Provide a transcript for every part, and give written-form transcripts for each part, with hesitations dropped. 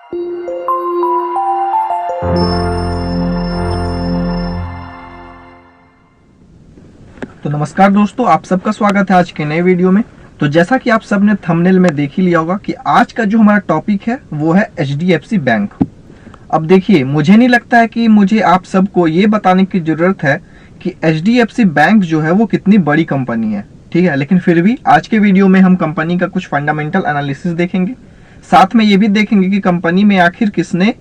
तो नमस्कार दोस्तों, आप सबका स्वागत है आज के नए वीडियो में। तो जैसा कि आप सब ने थंबनेल में देख ही लिया होगा कि आज का जो हमारा टॉपिक है वो है एचडीएफसी बैंक। अब देखिए, मुझे नहीं लगता है कि मुझे आप सबको ये बताने की जरूरत है कि एचडीएफसी बैंक जो है वो कितनी बड़ी कंपनी है, ठीक है। लेकिन फिर भी आज के वीडियो में हम कंपनी का कुछ फंडामेंटल एनालिसिस देखेंगे, साथ में ये भी देखेंगे कि कंपनी में आखिर किसने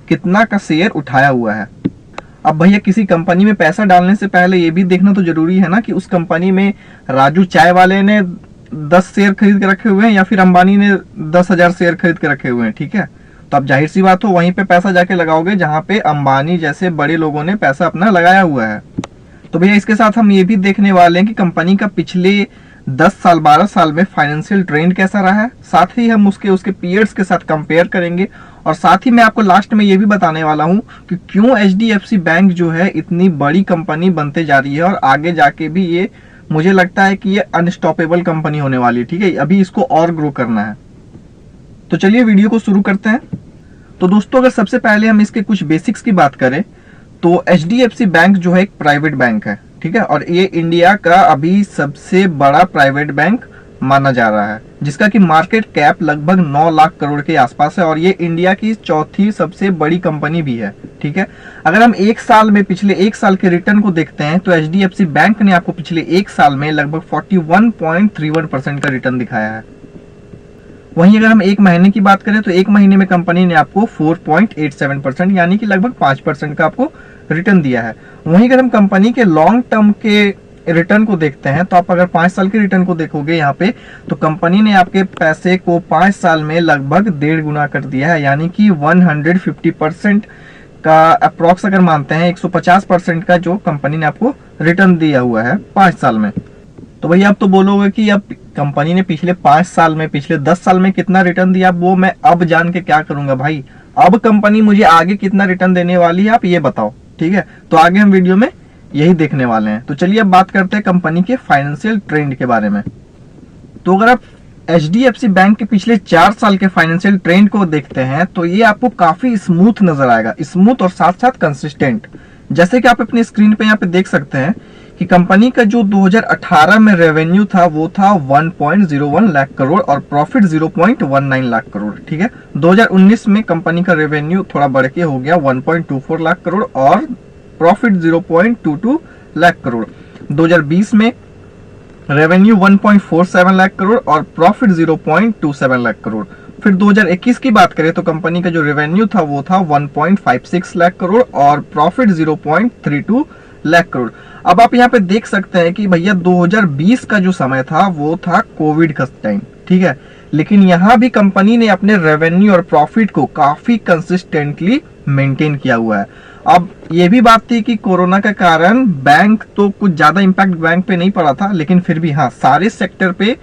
कितना का शेयर उठाया हुआ है। अब भैया, किसी कंपनी में पैसा डालने से पहले ये भी देखना तो जरूरी है ना कि उस कंपनी में राजू चाय वाले ने 10 शेयर खरीद के रखे हुए हैं या फिर अंबानी ने 10,000 शेयर खरीद के रखे हुए हैं, ठीक है। तो अब जाहिर सी बात हो, वहीं पे पैसा जाके लगाओगे जहां पे अंबानी जैसे बड़े लोगों ने पैसा अपना लगाया हुआ है। तो भैया, इसके साथ हम ये भी देखने वाले हैं कि कंपनी का पिछले 10 साल 12 साल में फाइनेंशियल ट्रेंड कैसा रहा है। साथ ही हम उसके पीयर्स के साथ कंपेयर करेंगे और साथ ही मैं आपको लास्ट में ये भी बताने वाला हूं कि क्यों एचडीएफसी बैंक जो है इतनी बड़ी कंपनी बनते जा रही है और आगे जाके भी ये मुझे लगता है कि ये अनस्टॉपेबल कंपनी होने वाली है, ठीक है। अभी इसको और ग्रो करना है। तो चलिए वीडियो को शुरू करते हैं। तो दोस्तों, अगर सबसे पहले हम इसके कुछ बेसिक्स की बात करें तो एचडीएफसी बैंक जो है एक प्राइवेट बैंक है, ठीक है। और ये इंडिया का अभी सबसे बड़ा प्राइवेट बैंक माना जा रहा है, जिसका कि मार्केट कैप लगभग 9 लाख करोड़ के आसपास है और ये इंडिया की चौथी सबसे बड़ी कंपनी भी है, ठीक है। अगर हम एक साल में पिछले एक साल के रिटर्न को देखते हैं तो एचडीएफसी बैंक ने आपको पिछले एक साल में लगभग 41.31% का रिटर्न दिखाया है। वहीं अगर हम एक महीने की बात करें तो एक महीने में कंपनी ने आपको 4.87% यानी कि लगभग 5% का आपको रिटर्न दिया है। वहीं अगर हम कंपनी के लॉन्ग टर्म के रिटर्न को देखते हैं तो आप अगर 5 साल के रिटर्न को देखोगे यहाँ पे, तो कंपनी ने आपके पैसे को 5 साल में लगभग 1.5 गुना कर दिया है, यानी कि 150% का अप्रॉक्स अगर मानते हैं 150% का जो कंपनी ने आपको रिटर्न दिया हुआ है 5 साल में। तो भैया, आप तो बोलोगे कि अब कंपनी ने पिछले 5 साल में, पिछले 10 साल में कितना रिटर्न दिया, वो मैं अब जान के क्या करूंगा भाई। अब कंपनी मुझे आगे कितना रिटर्न देने वाली है आप ये बताओ, ठीक है। तो आगे हम वीडियो में यही देखने वाले हैं। तो चलिए अब बात करते हैं कंपनी के फाइनेंशियल ट्रेंड के बारे में। तो अगर आप एचडीएफसी बैंक के पिछले 4 साल के फाइनेंशियल ट्रेंड को देखते हैं तो ये आपको काफी स्मूथ नजर आएगा, स्मूथ और साथ साथ कंसिस्टेंट। जैसे कि आप अपनी स्क्रीन पे यहाँ पे देख सकते हैं कि कंपनी का जो 2018 में रेवेन्यू था वो था 1.01 लाख करोड़ और प्रॉफिट 0.19 लाख करोड़, ठीक है। 2019 में कंपनी का रेवेन्यू थोड़ा बढ़ के हो गया 1.24 लाख करोड़ और प्रॉफिट 0.22 लाख करोड़। 2020 में रेवेन्यू 1.47 लाख करोड़ और प्रॉफिट 0.27 लाख करोड़। फिर 2021 की बात करें तो कंपनी का जो रेवेन्यू था वो था 1.56 लाख करोड़ और प्रॉफिट 0.32 लाख करोड़। अब आप यहाँ पे देख सकते हैं कि भैया 2020 का जो समय था वो था कोविड का टाइम, ठीक है। लेकिन यहाँ भी कंपनी ने अपने रेवेन्यू और प्रॉफिट को काफी कंसिस्टेंटली मेंटेन किया हुआ है। अब ये भी बात थी कि कोरोना के कारण बैंक तो कुछ ज्यादा इम्पैक्ट बैंक पे नहीं पड़ा था, लेकिन फिर भी हाँ, सारे सेक्टर पे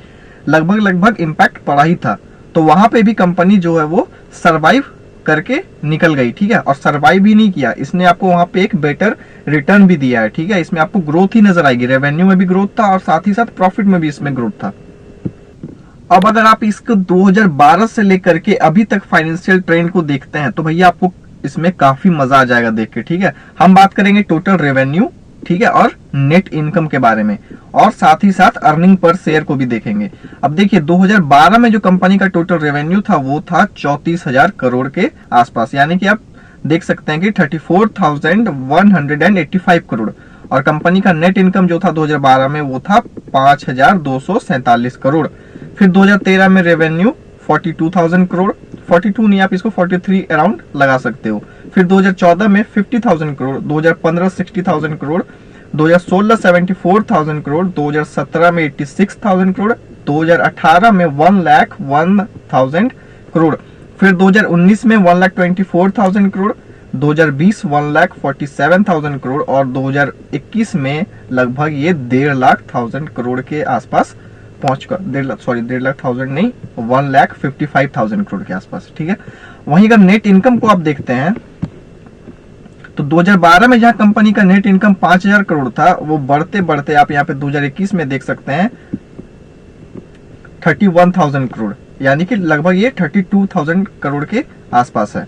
लगभग इम्पैक्ट पड़ा ही था। तो वहां पे भी कंपनी जो है वो सरवाइव करके निकल गई, ठीक है। और सरवाइव भी नहीं किया, इसने आपको वहां पे एक बेटर रिटर्न भी दिया है, ठीक है। इसमें आपको ग्रोथ ही नजर आएगी, रेवेन्यू में भी ग्रोथ था और साथ ही साथ प्रॉफिट में भी इसमें ग्रोथ था। अब अगर आप इसको 2012 से लेकर के अभी तक फाइनेंशियल ट्रेंड को देखते हैं तो भैया आपको इसमें काफी मजा आ जाएगा देख के, ठीक है। हम बात करेंगे टोटल रेवेन्यू, ठीक है, और नेट इनकम के बारे में और साथ ही साथ अर्निंग पर शेयर को भी देखेंगे। अब देखिए 2012 में जो कंपनी का टोटल रेवेन्यू था वो था 34,000 करोड़ के आसपास, यानी कि आप देख सकते हैं कि 34,185 करोड़। और कंपनी का नेट इनकम जो था 2012 में वो था 5,247 करोड़। फिर 2013 में रेवेन्यू 42,000 करोड़, 42 नहीं, आप इसको 43 अराउंड लगा सकते हो। फिर 2014 में 50,000 करोड़, 2015 60,000 करोड़, 2016 74,000 करोड़, 2017 में 86,000 करोड़, 2018 में 1,01,000 करोड़। फिर 2019 में 1,24,000 करोड़, 2020 1,47,000 करोड़ और 2021 में लगभग ये 1,50,000 करोड़ के आसपास पहुंचकर 1,50,000 नहीं, 1,55,000 करोड़ के आसपास, ठीक है। वहीं अगर नेट इनकम को आप देखते हैं तो 2012 में जहां कंपनी का नेट इनकम 5,000 करोड़ था, वो बढ़ते बढ़ते आप यहाँ पे 2021 में देख सकते हैं 31,000 करोड़, यानी कि लगभग ये 32,000 करोड़ के आसपास है।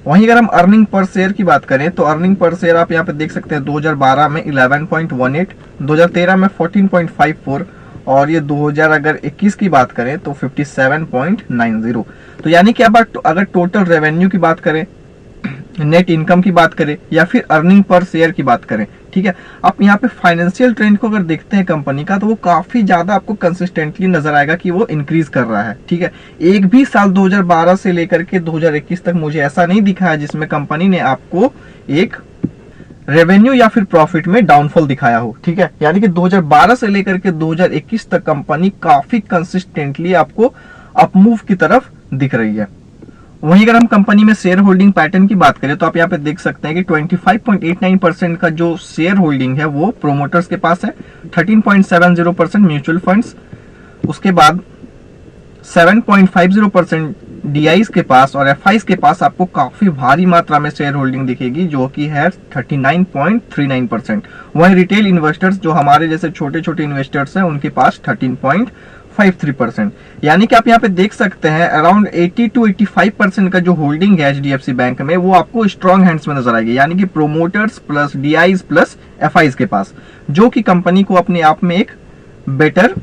वहीं अगर हम अर्निंग पर शेयर की बात करें तो अर्निंग पर शेयर आप यहाँ पे देख सकते हैं 2012 में 11.18, 2013 में 14.54 और ये 2021 की बात करें तो 57.90। तो यानी कि अब अगर टोटल रेवेन्यू की बात करें, नेट इनकम की बात करें या फिर अर्निंग पर शेयर की बात करें, ठीक है, आप यहाँ पे फाइनेंशियल ट्रेंड को अगर देखते हैं कंपनी का तो वो काफी ज्यादा आपको कंसिस्टेंटली नजर आएगा कि वो इंक्रीज कर रहा है। ठीक है, एक भी साल 2012 से लेकर के 2021 तक मुझे ऐसा नहीं दिखा है जिसमें कंपनी ने आपको एक रेवेन्यू या फिर प्रॉफिट में डाउनफॉल दिखाया हो। ठीक है, यानी कि 2012 से लेकर के 2021 तक कंपनी काफी कंसिस्टेंटली आपको अपमूव की तरफ दिख रही है। वहीं अगर हम कंपनी में शेयर होल्डिंग पैटर्न की बात करें तो आप यहाँ पे देख सकते हैं कि 25.89% का जो शेयर होल्डिंग है वो प्रोमोटर्स के पास है, 13.70% म्यूचुअल फंड्स, उसके बाद 7.50% डीआईज के पास और एफआईज के पास आपको काफी भारी मात्रा में शेयर होल्डिंग दिखेगी जो कि है 39.39%। वहीं रिटेल इन्वेस्टर्स जो हमारे जैसे छोटे छोटे इन्वेस्टर्स हैं उनके पास 13.53%। यानी कि आप यहाँ पे देख सकते हैं अराउंड 80 to 85% का जो होल्डिंग है एचडीएफसी बैंक में वो आपको स्ट्रॉन्ग हैंड्स में नजर आएगी, यानी कि promoters plus DIs plus FIIs के पास, जो कि कंपनी को अपने आप में एक बेटर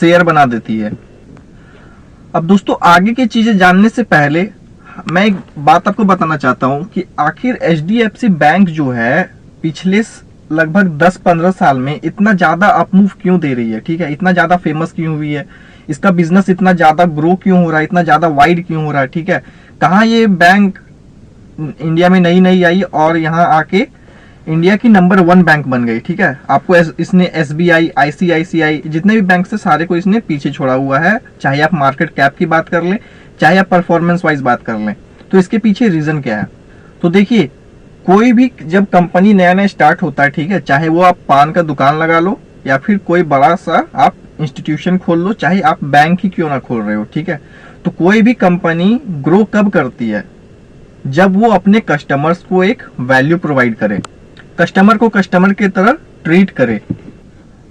शेयर बना देती है। अब दोस्तों आगे की चीजें जानने से पहले मैं एक बात आपको बताना चाहता हूं कि आखिर एचडीएफसी बैंक जो है पिछले लगभग 10-15 साल में इतना ज्यादा अपमूव क्यों दे रही है। ठीक है, इतना ज्यादा फेमस क्यों हुई है, इसका बिजनेस इतना ज्यादा ग्रो क्यों हो रहा है, इतना ज्यादा वाइड क्यों हो रहा है। ठीक है, कहाँ ये बैंक इंडिया में नई आई और यहाँ आके इंडिया की नंबर 1 बैंक बन गई। ठीक है, आपको इसने एसबीआई, आईसीआईसीआई जितने भी बैंक से सारे को इसने पीछे छोड़ा हुआ है, चाहे आप मार्केट कैप की बात कर लें चाहे आप परफॉर्मेंस वाइज बात कर लें। तो इसके पीछे रीजन क्या है, तो देखिए कोई भी जब कंपनी नया स्टार्ट होता है, ठीक है, चाहे वो आप पान का दुकान लगा लो या फिर कोई बड़ा सा आप इंस्टीट्यूशन खोल लो, चाहे आप बैंक ही क्यों ना खोल रहे हो। ठीक है, तो कोई भी कंपनी ग्रो कब करती है, जब वो अपने कस्टमर्स को एक वैल्यू प्रोवाइड करे, कस्टमर को कस्टमर की तरह ट्रीट करे।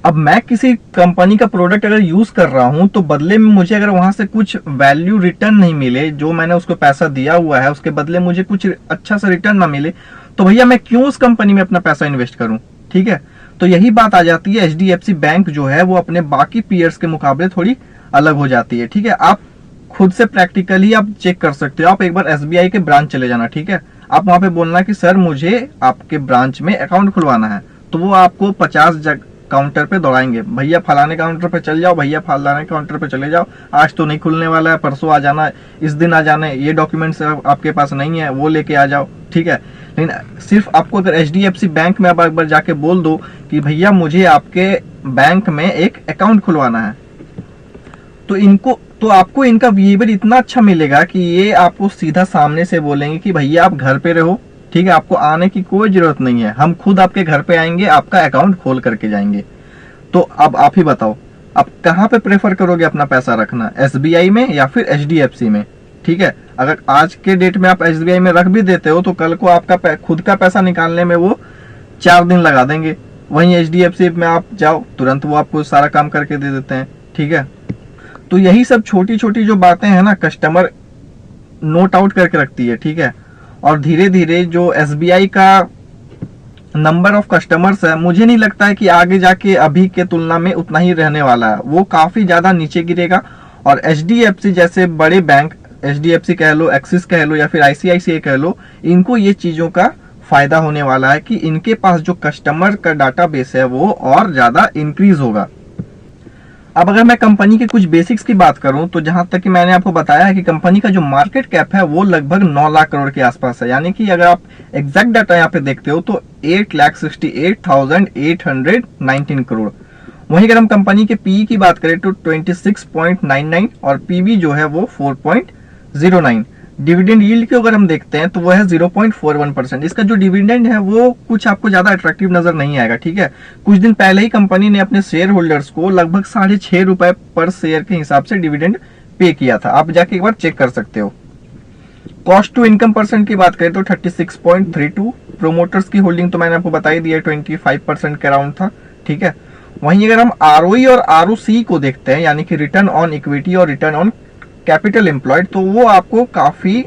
अब मैं किसी कंपनी का प्रोडक्ट अगर यूज कर रहा हूं तो बदले में मुझे अगर वहां से कुछ वैल्यू रिटर्न नहीं मिले, जो मैंने उसको पैसा दिया हुआ है उसके बदले मुझे कुछ अच्छा सा रिटर्न ना मिले, तो भैया मैं क्यों उस कंपनी में अपना पैसा इन्वेस्ट करूं। ठीक है, तो यही बात आ जाती है, एचडीएफसी बैंक जो है वो अपने बाकी पीयर्स के मुकाबले थोड़ी अलग हो जाती है। ठीक है, आप खुद से प्रैक्टिकली आप चेक कर सकते हो, आप एक बार एसबीआई के ब्रांच चले जाना। ठीक है, आप वहां पे बोलना कि सर मुझे आपके ब्रांच में अकाउंट खुलवाना है, तो वो आपको 50 काउंटर पे दौड़ाएंगे, भैया फलाने काउंटर पे चल जाओ, भैया फलाने काउंटर पे चले जाओ, आज तो नहीं खुलने वाला है, परसों आ जाना, इस दिन आ जाना, ये डॉक्यूमेंट्स आपके पास नहीं है वो लेके आ जाओ। ठीक है, लेकिन सिर्फ आपको अगर एचडीएफसी बैंक में आप एक बार जाके बोल दो कि भैया मुझे आपके बैंक में एक अकाउंट खुलवाना है, तो आपको इनका बिहेवियर इतना अच्छा मिलेगा कि ये आपको सीधा सामने से बोलेंगे कि भैया आप घर पे रहो। ठीक है, आपको आने की कोई जरूरत नहीं है, हम खुद आपके घर पे आएंगे, आपका अकाउंट खोल करके जाएंगे। तो अब आप ही बताओ, आप कहाँ पे प्रेफर करोगे अपना पैसा रखना, एसबीआई में या फिर एचडीएफसी में। ठीक है, अगर आज के डेट में आप एसबीआई में रख भी देते हो तो कल को आपका खुद का पैसा निकालने में वो 4 दिन लगा देंगे। वहीं एचडीएफसी में आप जाओ तुरंत वो आपको सारा काम करके दे देते हैं। ठीक है, तो यही सब छोटी छोटी जो बातें हैं ना कस्टमर नोट आउट करके रखती है। ठीक है, और धीरे धीरे जो एसबीआई का नंबर ऑफ कस्टमर्स है मुझे नहीं लगता है कि आगे जाके अभी के तुलना में उतना ही रहने वाला है, वो काफी ज्यादा नीचे गिरेगा। और एचडीएफसी जैसे बड़े बैंक, एचडीएफसी कह लो, एक्सिस कह लो या फिर आईसीआईसीआई कह लो, इनको ये चीजों का फायदा होने वाला है कि इनके पास जो कस्टमर का डाटाबेस है वो और ज्यादा इंक्रीज होगा। अब अगर मैं कंपनी के कुछ बेसिक्स की बात करूं तो जहां तक कि मैंने आपको बताया है कि कंपनी का जो मार्केट कैप है वो लगभग 9 लाख करोड़ के आसपास है, यानी कि अगर आप एग्जैक्ट डाटा यहाँ पे देखते हो तो 8,68,819 करोड़। वहीं अगर हम कंपनी के पीई की बात करें तो 26.99 और पीबी जो है वो 4.09। डिविडेंड यील्ड की अगर हम देखते हैं तो वो है 0.41%। इसका जो डिविडेंड है वो कुछ आपको ज्यादा अट्रैक्टिव नजर नहीं आएगा। ठीक है, कुछ दिन पहले ही कंपनी ने अपने शेयर होल्डर्स को लगभग 6.5 रुपए पर शेयर के हिसाब से डिविडेंड पे किया था, आप जाके एक बार चेक कर सकते हो। कॉस्ट टू इनकम परसेंट की बात करें तो 36.32। प्रोमोटर्स की होल्डिंग तो मैंने आपको बता ही दिया 25% के अराउंड था। ठीक है, वहीं अगर हम आरओई और आरओसी को देखते हैं, यानी कि रिटर्न ऑन इक्विटी और रिटर्न ऑन कैपिटल एम्प्लॉयड, तो वो आपको काफी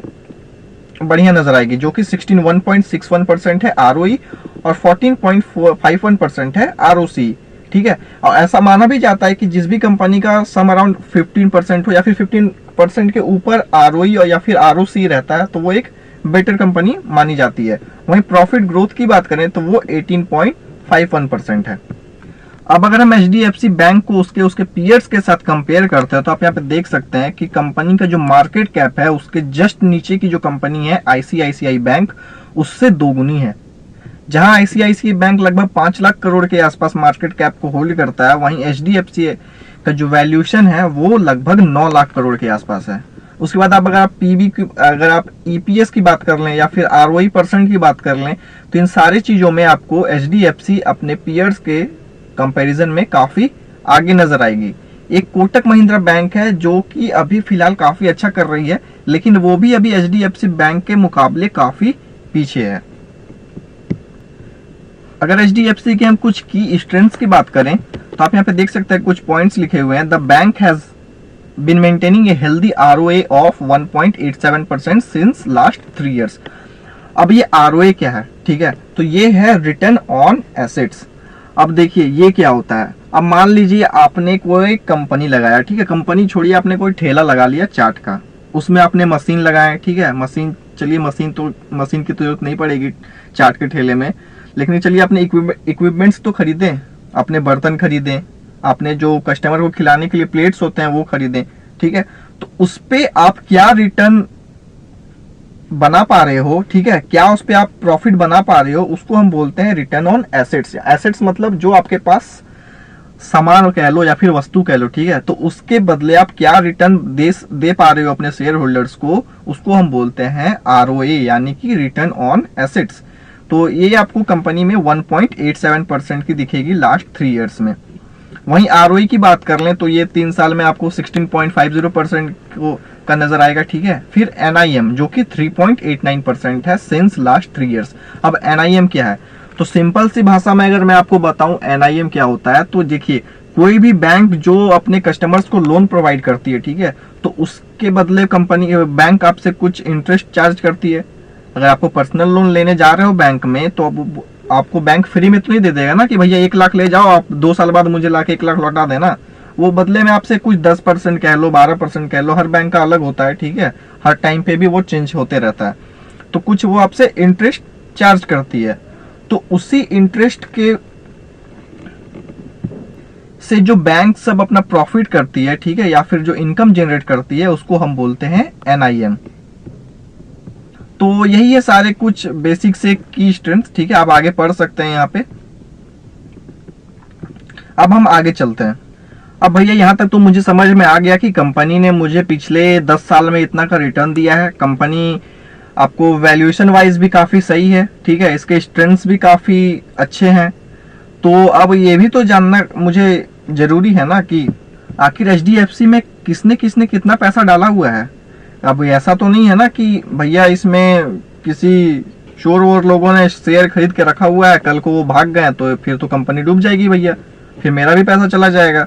बढ़िया नजर आएगी, जो कि 16.61% है आरओई और 14.51% है आरओसी। ठीक है, और ऐसा माना भी जाता है कि जिस भी कंपनी का सम अराउंड 15% हो या फिर 15% के ऊपर आरओई और या फिर आरओसी रहता है तो वो एक बेटर कंपनी मानी जाती है। वहीं प्रॉफिट ग्रोथ की बात करें तो वो 18.51% है। अब अगर हम एचडीएफसी बैंक को उसके पीयर्स के साथ कंपेयर करते हैं तो आप यहाँ पे देख सकते हैं कि कंपनी का जो मार्केट कैप है उसके जस्ट नीचे की जो कंपनी है आईसीआईसीआई बैंक, उससे दोगुनी है। जहां आईसीआईसीआई बैंक लगभग 5 लाख करोड़ के आसपास मार्केट कैप को होल्ड करता है, वहीं एचडीएफसी का जो वैल्यूएशन है वो लगभग 9 लाख करोड़ के आसपास है। उसके बाद अगर आप पीबी की, अगर आप ईपीएस की बात कर लें या फिर आरओई % की बात कर लें, तो इन सारी चीजों में आपको एचडीएफसी अपने पीयर्स के कंपैरिजन में काफी आगे नजर आएगी। एक कोटक महिंद्रा बैंक है जो कि अभी फिलहाल काफी अच्छा कर रही है, लेकिन वो भी अभी एचडीएफसी बैंक के मुकाबले काफी पीछे है। अगर एचडीएफसी के हम कुछ की स्ट्रेंथ्स की बात करें तो आप यहाँ पे देख सकते हैं कुछ पॉइंट्स लिखे हुए हैं। The bank has been maintaining a healthy ROA of 1.87% since last 3 years। अब ये आरओए क्या है, ठीक है, तो ये है रिटर्न ऑन एसेट्स। अब देखिए ये क्या होता है। अब मान लीजिए आपने कोई कंपनी लगाया, ठीक है, कंपनी छोड़िए, आपने कोई ठेला लगा लिया चाट का, उसमें आपने मशीन लगाए, ठीक है, मशीन, चलिए मशीन की तो जरूरत नहीं पड़ेगी चाट के ठेले में, लेकिन चलिए आपने इक्विपमेंट्स तो खरीदें, आपने बर्तन खरीदें, आपने जो कस्टमर को खिलाने के लिए प्लेट्स होते हैं वो खरीदें, ठीक है, तो उस पे आप क्या रिटर्न बना पा रहे हो, ठीक है, क्या उस पे आप प्रॉफिट बना पा रहे हो, उसको हम बोलते हैं रिटर्न ऑन एसेट्स। एसेट्स मतलब जो आपके पास सामान कह लो या फिर वस्तु कह लो, ठीक है, तो उसके बदले आप क्या रिटर्न दे पा रहे हो अपने शेयर होल्डर्स को, उसको हम बोलते हैं आरओए, यानी कि रिटर्न ऑन एसेट्स। तो ये आपको कंपनी में 1.87% की दिखेगी लास्ट 3 years में। वहीं आरओई की बात कर लें तो ये 3 साल में आपको 16.50% का नजर आएगा, ठीक है। फिर एनआईएम जो कि 3.89% है सिंस लास्ट 3 years। अब एनआईएम क्या है, तो सिंपल सी भाषा में अगर मैं आपको बताऊं एनआईएम क्या होता है, तो देखिए कोई भी बैंक जो अपने कस्टमर्स को लोन प्रोवाइड करती है, ठीक है, तो उसके बदले बैंक आपसे कुछ इंटरेस्ट चार्ज करती है। अगर आपको पर्सनल लोन लेने जा रहे हो बैंक में तो आपको बैंक फ्री में तो नहीं दे देगा ना कि भैया 1 लाख ले जाओ, आप 2 साल बाद मुझे लाके 1 लाख लौटा देना। वो बदले में आपसे कुछ 10% कह लो, 12% कह लो, हर बैंक का अलग होता है, ठीक है, हर टाइम पे भी वो चेंज होते रहता है, तो कुछ वो आपसे इंटरेस्ट चार्ज करती है। तो उसी इंटरेस्ट के से जो बैंक सब अपना प्रॉफिट करती है, ठीक है, या फिर जो इनकम जनरेट करती है, उसको हम बोलते हैं एनआईएम। तो यही है सारे कुछ बेसिक से की स्ट्रेंथ, ठीक है, आप आगे पढ़ सकते हैं यहाँ पे। अब हम आगे चलते हैं। अब भैया यहाँ तक तो मुझे समझ में आ गया कि कंपनी ने मुझे पिछले 10 साल में इतना का रिटर्न दिया है। कंपनी आपको वैल्यूएशन वाइज भी काफी सही है, ठीक है, इसके स्ट्रेंथ्स भी काफी अच्छे हैं। तो अब ये भी तो जानना मुझे जरूरी है ना कि आखिर एचडीएफसी में किसने किसने कितना पैसा डाला हुआ है। अब ऐसा तो नहीं है ना कि भैया इसमें किसी चोर वोर लोगों ने शेयर खरीद के रखा हुआ है, कल को वो भाग गए तो फिर तो कंपनी डूब जाएगी भैया, फिर मेरा भी पैसा चला जाएगा।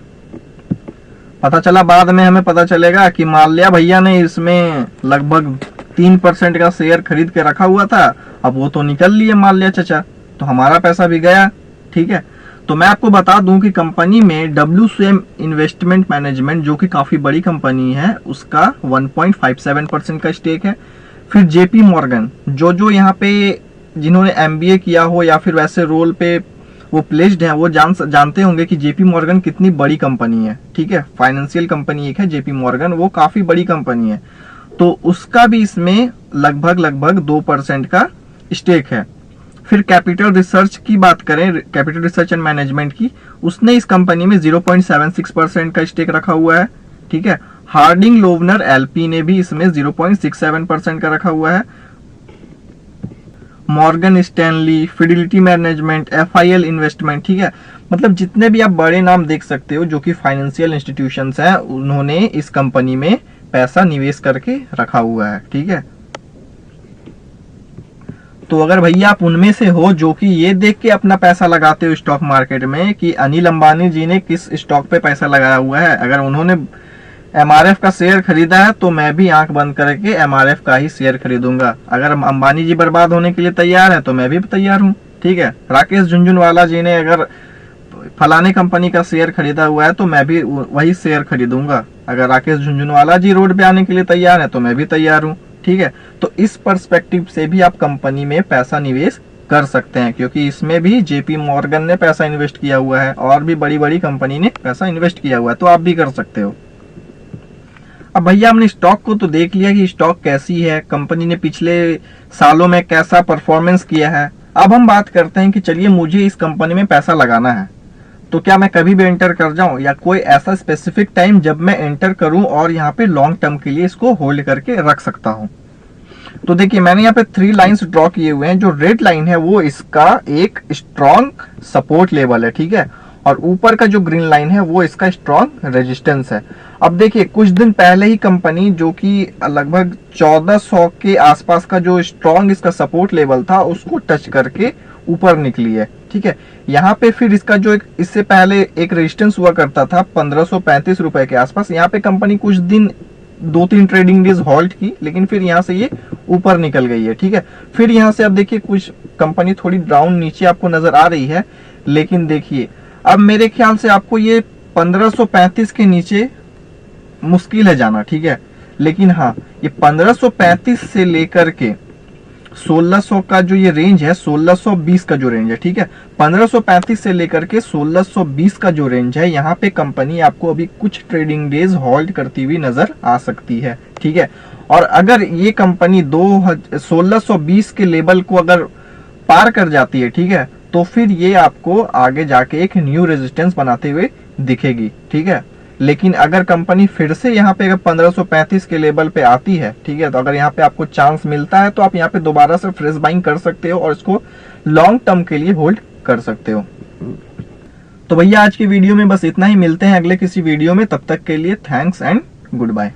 पता चला बाद में हमें पता चलेगा कि माल्या भैया ने इसमें लगभग 3% का शेयर खरीद के रखा हुआ था, अब वो तो निकल लिए माल्या चचा, तो हमारा पैसा भी गया, ठीक है। तो मैं आपको बता दूं कि कंपनी में WCM इन्वेस्टमेंट मैनेजमेंट जो कि काफी बड़ी कंपनी है, उसका 1.57% का स्टेक है। फिर जेपी मॉर्गन जो यहाँ पे जिन्होंने MBA किया हो या फिर वैसे रोल पे वो प्लेस्ड है, वो जानते होंगे कि जेपी मॉर्गन कितनी बड़ी कंपनी है, ठीक है, फाइनेंशियल कंपनी एक है जेपी मॉर्गन, वो काफी बड़ी कंपनी है, तो उसका भी इसमें लगभग 2% का स्टेक है। फिर कैपिटल रिसर्च की बात करें, कैपिटल रिसर्च एंड मैनेजमेंट की, उसने इस कंपनी में 0.76% का स्टेक रखा हुआ है, ठीक है। हार्डिंग लोवनर एलपी ने भी इसमें 0.67% का रखा हुआ है। Morgan Stanley, fidelity management, FIL investment, ठीक है, मतलब जितने भी आप बड़े नाम देख सकते हो जो कि फाइनेंशियल इंस्टीट्यूशंस हैं, उन्होंने इस कंपनी में पैसा निवेश करके रखा हुआ है, ठीक है। तो अगर भैया आप उनमें से हो जो कि ये देख के अपना पैसा लगाते हो स्टॉक मार्केट में कि अनिल अंबानी जी ने किस स्टॉक पे पैसा लगाया हुआ है, अगर उन्होंने एमआरएफ का शेयर खरीदा है तो मैं भी आंख बंद करके एमआरएफ का ही शेयर खरीदूंगा। अगर अंबानी जी बर्बाद होने के लिए तैयार है तो मैं भी तैयार हूँ, ठीक है। राकेश झुनझुनवाला जी ने अगर फलाने कंपनी का शेयर खरीदा हुआ है तो मैं भी वही शेयर खरीदूंगा। अगर राकेश झुनझुनवाला जी रोड पे आने के लिए तैयार है तो मैं भी तैयार हूँ, ठीक है। तो इस पर्सपेक्टिव से भी आप कंपनी में पैसा निवेश कर सकते हैं, क्योंकि इसमें भी जेपी मॉर्गन ने पैसा इन्वेस्ट किया हुआ है और भी बड़ी बड़ी कंपनी ने पैसा इन्वेस्ट किया हुआ है, तो आप भी कर सकते हो। अब भैया हमने स्टॉक को तो देख लिया कि स्टॉक कैसी है, कंपनी ने पिछले सालों में कैसा परफॉर्मेंस किया है। अब हम बात करते हैं कि चलिए मुझे इस कंपनी में पैसा लगाना है, तो क्या मैं कभी भी एंटर कर जाऊं या कोई ऐसा स्पेसिफिक टाइम जब मैं एंटर करूं और यहाँ पे लॉन्ग टर्म के लिए इसको होल्ड करके रख सकता हूं। तो देखिए मैंने यहाँ पे 3 लाइंस ड्रॉ किए हुए हैं। जो रेड लाइन है वो इसका एक स्ट्रॉन्ग सपोर्ट लेवल है, ठीक है, और ऊपर का जो ग्रीन लाइन है वो इसका स्ट्रॉन्ग रेजिस्टेंस है। अब देखिए कुछ दिन पहले ही कंपनी जो कि लगभग 1400 के आसपास का जो स्ट्रॉन्ग इसका सपोर्ट लेवल था उसको टच करके ऊपर निकली है, ठीक है। यहाँ पे फिर इसका जो इससे पहले एक रेजिस्टेंस हुआ करता था 1535 रुपए के आसपास, यहाँ पे कंपनी कुछ दिन 2-3 ट्रेडिंग डेज हॉल्ट की, लेकिन फिर यहाँ से ये ऊपर निकल गई है, ठीक है। फिर यहाँ से अब देखिए कुछ कंपनी थोड़ी डाउन नीचे आपको नजर आ रही है, लेकिन देखिए अब मेरे ख्याल से आपको ये 1535 के नीचे मुश्किल है जाना, ठीक है। लेकिन हाँ ये 1535 से लेकर के 1600 का जो ये रेंज है, 1620 का जो रेंज है, ठीक है, 1535 से लेकर के 1620 का जो रेंज है, यहाँ पे कंपनी आपको अभी कुछ ट्रेडिंग डेज होल्ड करती हुई नजर आ सकती है, ठीक है। और अगर ये कंपनी 1620 के लेवल को अगर पार कर जाती है, ठीक है, तो फिर ये आपको आगे जाके एक न्यू रेजिस्टेंस बनाते हुए दिखेगी, ठीक है। लेकिन अगर कंपनी फिर से यहाँ पे 1535 के लेवल पे आती है, ठीक है, तो अगर यहाँ पे आपको चांस मिलता है तो आप यहाँ पे दोबारा से फ्रेश बाइंग कर सकते हो और इसको लॉन्ग टर्म के लिए होल्ड कर सकते हो। तो भैया आज की वीडियो में बस इतना ही, मिलते हैं अगले किसी वीडियो में, तब तक के लिए थैंक्स एंड गुड बाय।